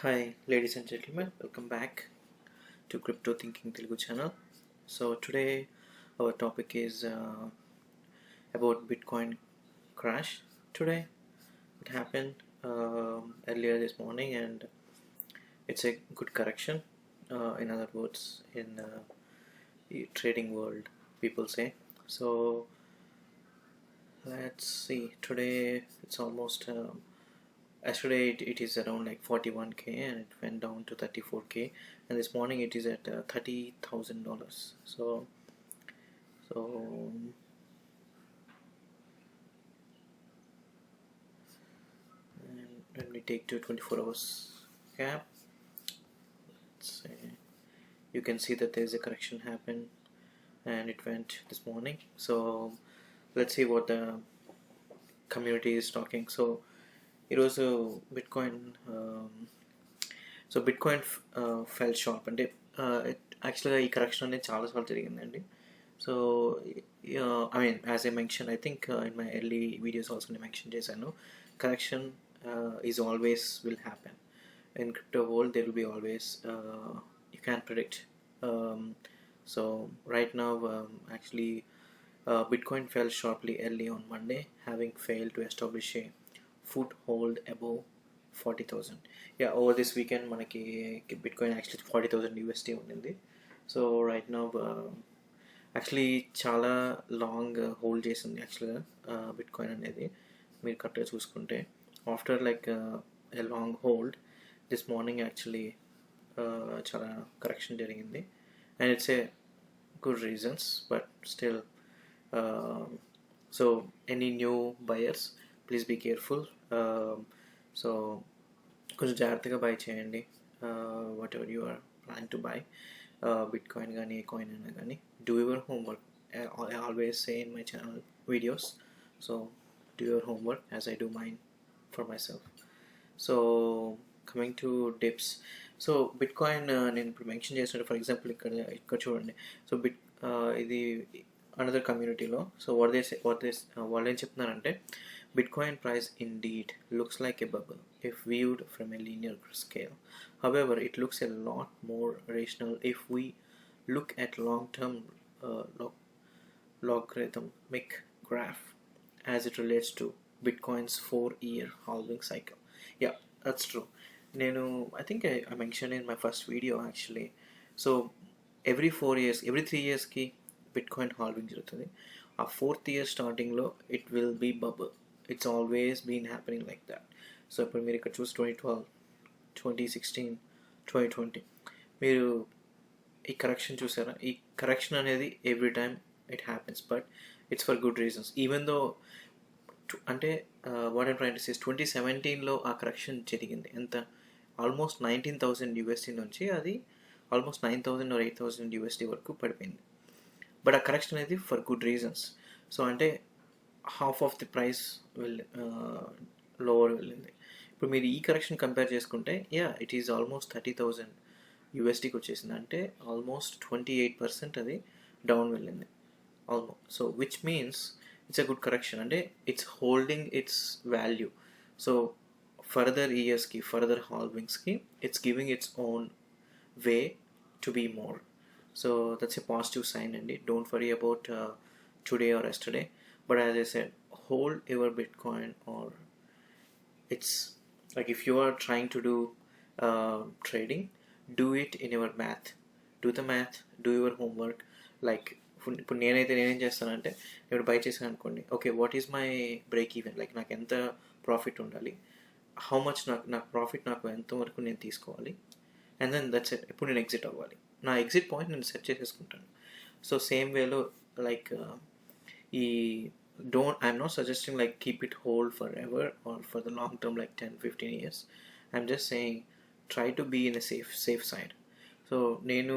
Hi, ladies and gentlemen, welcome back to Crypto Thinking Telugu channel. So today our topic is about Bitcoin crash. Today it happened earlier this morning, and it's a good correction. In other words, in the trading world, people say. So let's see. Today it's almost. Yesterday it is around like 41k and it went down to 34k, and this morning it is at $30,000. So and when we take to 24 hours gap, let's say, you can see that there is a correction happen and it went this morning. So let's see what the community is talking. So it was a Bitcoin. So Bitcoin fell sharp అంటే యాక్చువల్గా ఈ correction అనేది చాలాసార్లు జరిగిందండి. So I mean as I mention, I think in my early videos also నేను mention చేశాను, correction is always will happen in crypto world. There will be always, you can predict. So right now actually Bitcoin fell sharply early on Monday, having failed to establish a foothold above 40,000. Yeah, over this weekend మనకి bitcoin actually 40,000 USD ఉండింది. So right now actually చాలా long hold చేసింది యాక్చువల్గా bitcoin అనేది, మీరు కరెక్ట్గా చూసుకుంటే. After like a long hold this morning actually చాలా కరెక్షన్ జరిగింది, and it's a good reasons, but still. So any new buyers, please be careful. So కొంచెం జాగ్రత్తగా బై చేయండి, whatever you are plan to buy, Bitcoin కానీ ఏ coin అయినా కానీ. Do your homework. I always say in my channel videos, so do your homework as I do mine for myself. So coming to dips, so bitcoin నేను ఇప్పుడు mention చేసినట్టు, for example ఇక్కడ చూడండి. So ఇది another కమ్యూనిటీలో, so వాళ్ళు ఏం చెప్తున్నారంటే, Bitcoin price indeed looks like a bubble if viewed from a linear scale. However, it looks a lot more rational if we look at long-term logarithmic graph as it relates to Bitcoin's 4-year halving cycle. Yeah, that's true. I think I mentioned in my first video actually. So every 4 years, every 3 years ki Bitcoin halving జరుగుతుంది. ఆ 4th year startingలో it will be bubble. It's always been happening like that. So ఇప్పుడు మీరు ఇక్కడ చూసి 2012, 2016, 2020 మీరు ఈ correction చూసారా? ఈ కరెక్షన్ అనేది every time it happens, but it's for good reasons. Even though అంటే what I'm trying to say, 2017లో ఆ కరెక్షన్ జరిగింది. ఎంత? ఆల్మోస్ట్ 19,000 USD నుంచి అది ఆల్మోస్ట్ 9,000 or 8,000 USD వరకు పడిపోయింది. బట్ ఆ కరెక్షన్ అనేది ఫర్ గుడ్ రీజన్స్. సో అంటే half of the price lower వెళ్ళింది. ఇప్పుడు మీరు ఈ కరెక్షన్ కంపేర్ చేసుకుంటే, ఇట్ ఈజ్ ఆల్మోస్ట్ 30,000 USDకి వచ్చేసింది. అంటే ఆల్మోస్ట్ 28% అది డౌన్ వెళ్ళింది almost. So which means it's a good correction. అంటే it's holding its value. So further ఇయర్స్కి, ఫర్దర్ హాల్వింగ్స్కి it's giving its own way to be more. So that's a positive sign, and don't worry about today or yesterday. But as I said, hold your Bitcoin, or it's like if you are trying to do trading, do it in your math. Do the math, do your homework. Like ఇప్పుడు నేనేం చేస్తానంటే, ఇప్పుడు by చేసాను అనుకోండి, okay what is my break even, like నాకు ఎంత profit ఉండాలి, how much నాకు ప్రాఫిట్ నాకు ఎంతవరకు నేను తీసుకోవాలి, అండ్ దెన్ దట్స్ ఇట్. ఇప్పుడు నేను ఎగ్జిట్ అవ్వాలి, నా ఎగ్జిట్ పాయింట్ నేను సెట్ చేసేసుకుంటాను. సో సేమ్ వేలో like I'm not suggesting like keep it hold forever or for the long term like 10-15 years. I'm just saying try to be in a safe side. So నేను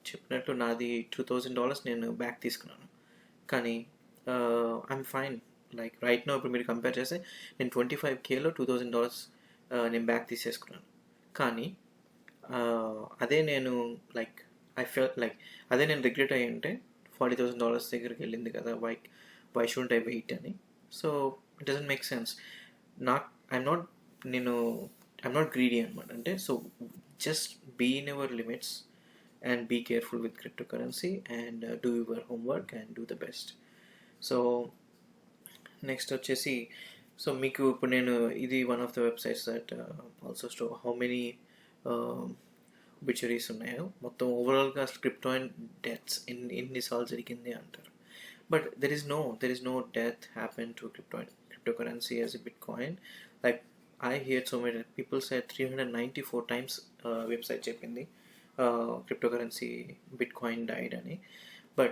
చెప్పినట్లు నాది $2,000 నేను back తీసుకున్నాను, కానీ I'm fine. Like right now ఇప్పుడు మీరు compare చేస్తే నేను 25Kలో $2,000 నేను బ్యాక్ తీసేసుకున్నాను. కానీ అదే నేను లైక్ ఐ ఫెల్ట్ లైక్ అదే నేను రిగ్రెట్ అయ్యి ఉంటే $40,000 దగ్గరికి వెళ్ళింది కదా, వై షుడెంట్ ఐ వెయిట్ అని. So it doesn't make sense. I'm not నేను I'm not greedy అనమాట. అంటే so just be in your limits and be careful with cryptocurrency and do your homework and do the best. So next వచ్చేసి so మీకు ఇప్పుడు నేను ఇది one of the websites that also show how many obituaries ఉన్నాయో మొత్తం ఓవరాల్గా crypto and deaths ఎన్నిసార్లు జరిగింది అంటారు. But there is no death happen to cryptocurrency as a Bitcoin. Like I heard so many people said 394 times website చెప్పింది cryptocurrency Bitcoin died అని. But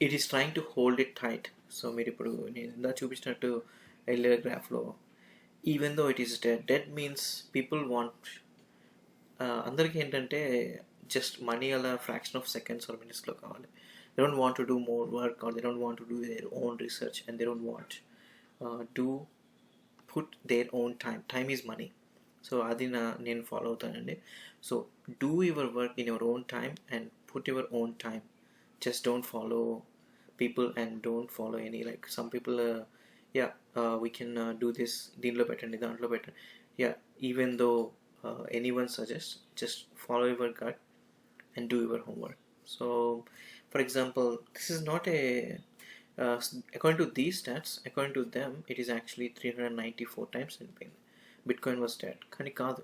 it is trying to hold it tight. So మీరు ఇప్పుడు నేను ఇందా చూపించినట్టు earlier గ్రాఫ్లో even though it is dead means people want అందరికీ ఏంటంటే జస్ట్ మనీ అలా ఫ్రాక్షన్ ఆఫ్ సెకండ్స్ ఆర్ మినిట్స్లో కావాలి. They don't want to do more work or they don't want to do their own research and they don't want to put their own time is money. So అది నేను follow అవుతానండి. So do your work in your own time and put your own time. Just don't follow people and don't follow any, like some people we can do this దీంట్లో పెట్టండి దాంట్లో పెట్టండి. Even though anyone suggests, just follow your gut and do your homework. So for example, this is not a according to these stats, according to them it is actually 394 times in Bitcoin was dead. కానీ కాదు,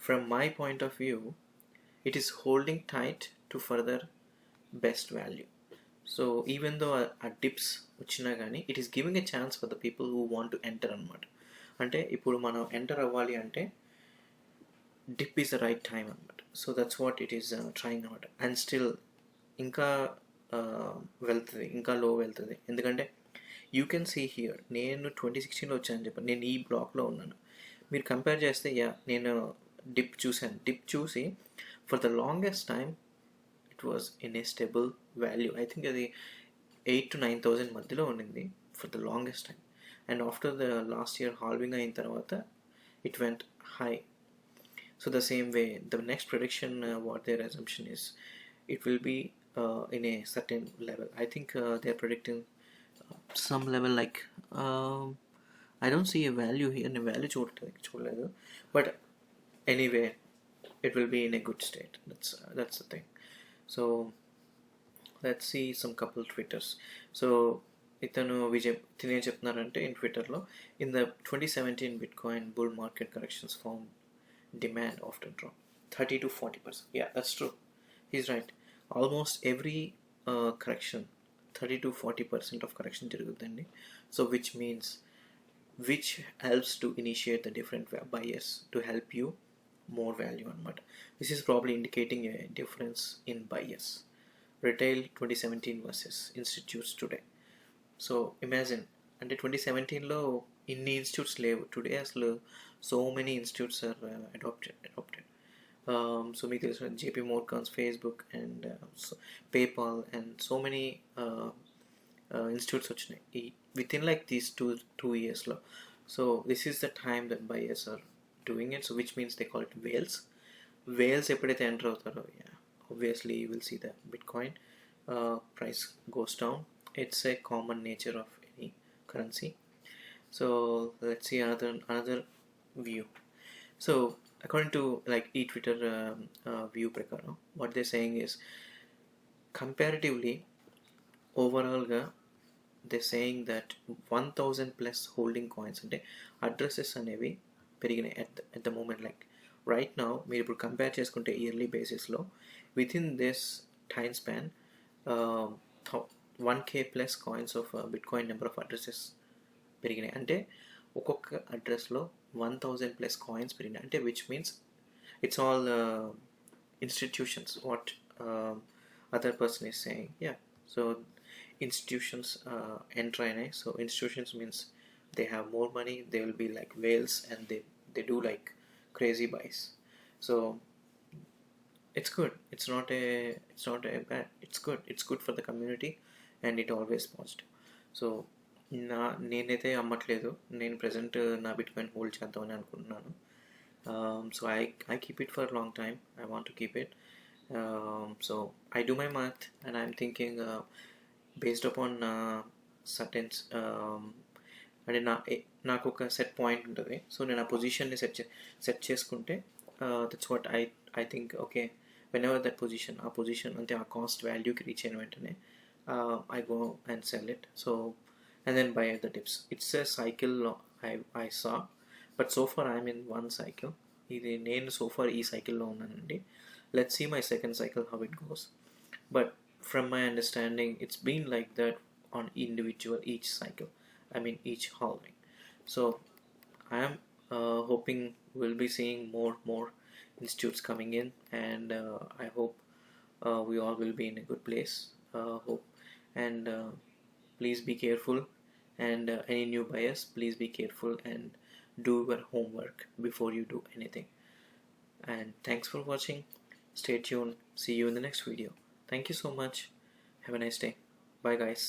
from my point of view it is holding tight to further best value. So even though a dips వచ్చినా కానీ it is giving a chance for the people who want to enter అనమాట. అంటే ఇప్పుడు మనం enter అవ్వాలి అంటే dip is the right time అనమాట. So that's what it is trying అనమాట. And still ఇంకా వెళ్తుంది, ఇంకా లో వెళ్తుంది. ఎందుకంటే యూ కెన్ సీ హియర్ నేను 2016లో వచ్చానని చెప్పాను, నేను ఈ బ్లాక్లో ఉన్నాను. మీరు కంపేర్ చేస్తే నేను డిప్ చూశాను. డిప్ చూసి for the longest time was in a stable value. I think అది 8,000 to 9,000 మధ్యలో ఉండింది for the longest time. And after the last year halving అయిన తర్వాత it went high. So the same way the next prediction what their assumption is, it will be in a certain level. I think they are predicting some level like I don't see a value here. a value చూడలేదు, but anyway it will be in a good state. That's the thing. So let's see some couple Twitters. So ఇతను తినే చెప్తున్నారంటే in ట్విట్టర్లో, in the 2017 Bitcoin bull market corrections found demand after drop 30 to 40%. That's true. He's right. Almost every correction 30 to 40% of correction జరుగుతుందండి. So which helps to initiate the different buyers to help you more value అనమాట. This is probably indicating a difference in bias. Retail 2017 versus institutes today. So imagine అంటే 2017లో ఇన్ని institutes లేవు. Today అసలు so many institutes are adapted. So మీకు తెలిసిన JP Morgans, Facebook and PayPal and so many institutes వచ్చినాయి ఈ within like these two ఇయర్స్లో. So this is the time that buyers are doing it. So which means they call it whales ఎప్పుడైతే enter అవుతారో obviously you will see the Bitcoin price goes down. It's a common nature of any currency. So let's see another view. So according to like Twitter view prakaram, what they're saying is comparatively overall ga they're saying that 1,000 plus holding coins అంటే addresses అనేవి పెరిగినాయి at the moment. like right now మీరు ఇప్పుడు compare చేసుకుంటే yearly బేసిస్లో within this time span 1K plus coins of bitcoin number of addresses పెరిగినాయి. అంటే ఒక్కొక్క అడ్రస్లో 1,000 ప్లస్ కాయిన్స్ పెరిగినాయి. అంటే which means it's all institutions what other person is saying. So institutions enter అయినాయి. So institutions means they have more money, they will be like whales and they do like crazy buys. So it's good. It's not a bad. It's good for the community and it always positive. So నేనైతే అమ్మట్లేదు. నేను present నా bitcoin hold చేద్దామని అనుకుంటున్నాను. So I keep it for a long time. I want to keep it. So I do my math and I'm thinking based upon certain అంటే నాకు ఒక set point ఉంటుంది. So నేను ఆ పొజిషన్ని సెట్ చేసుకుంటే that's what I think. Okay, when ever that position, ఆ position అంటే ఆ కాస్ట్ వాల్యూకి రీచ్ అయిన వెంటనే I go and sell it. So and then buy at the dips. It's a cycle I saw, but so far I'm in one cycle. ఇది నేను so far ఈ cycleలో ఉన్నానండి. Let's see my second cycle how it goes. But from my understanding, it's been like that on individual each cycle. I mean each halving. So I am hoping we'll be seeing more institutes coming in, and I hope we all will be in a good place. Hope and please be careful, and any new buyers, please be careful and do your homework before you do anything. And thanks for watching. Stay tuned. See you in the next video. Thank you so much. Have a nice day. Bye guys.